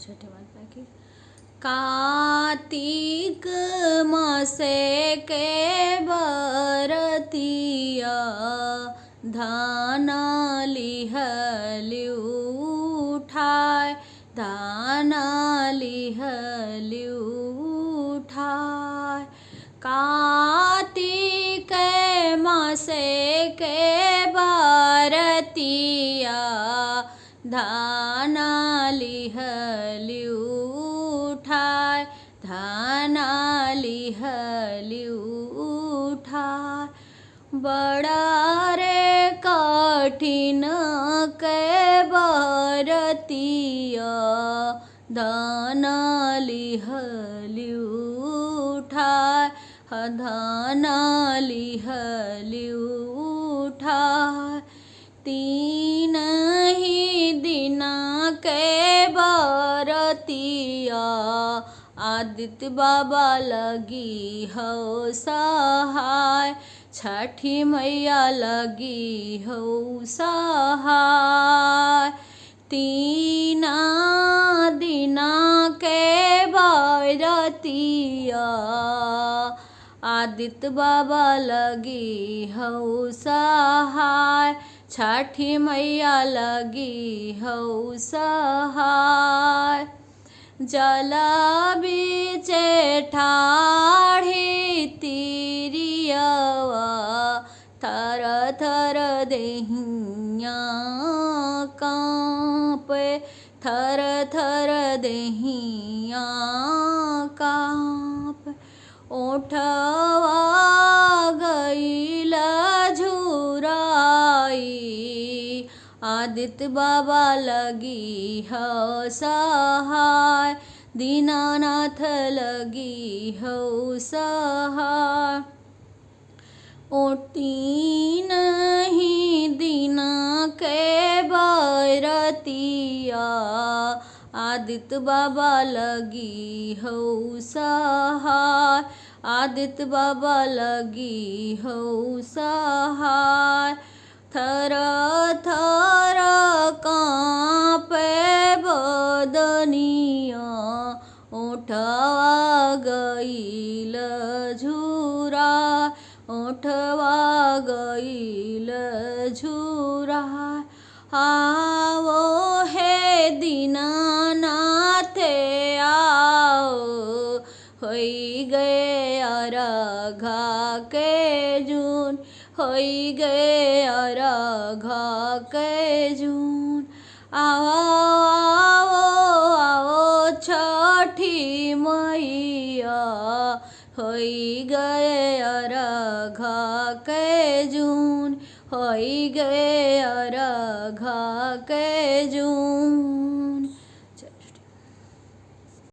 छठी माता की। कार्तिक मासे के बरतिया धान लिहली उठाय, धान लिहली उठाय। कार्तिक मासे के बरतिया धान लिहली उठाय, धान लिहली उठाय। बड़ा रे कठिन के बरतिया धान लिहली उठाय, धान लिहली उठाय। तीन ही दिना के बरतिया आदित्य बाबा लगी हो सहाय, छठी मैया लगी हो सहाय। तीन दिना के बरतिया आदित्य बाबा लगी हो सहाय, छठी मैया लगी हो सहाय। जल बीचे ठाढ़ी तिरियवा थर थर देहिया कांपे, थर थर देहिया कांपे। ओठवा गईल झुराई आदित्य बाबा लगी हो सहाय, दीनानाथ लगी हो सहाय। ओ तीन ही दिना के बरतिया आदित्य बाबा लगी हो सहाय, आदित्य बाबा लगी हो सहाय। थर थर कांपे बदनिया ओठवा गईल झुरा, ओठवा गईल झुरा। आवो हे दीनानाथ आओ, होई गए अर्घा के जून, होई गए अर्घा के जून। आओ आओ आओ छठी मैया, होई गए अर्घा के जून, होई गए अर्घा के जून।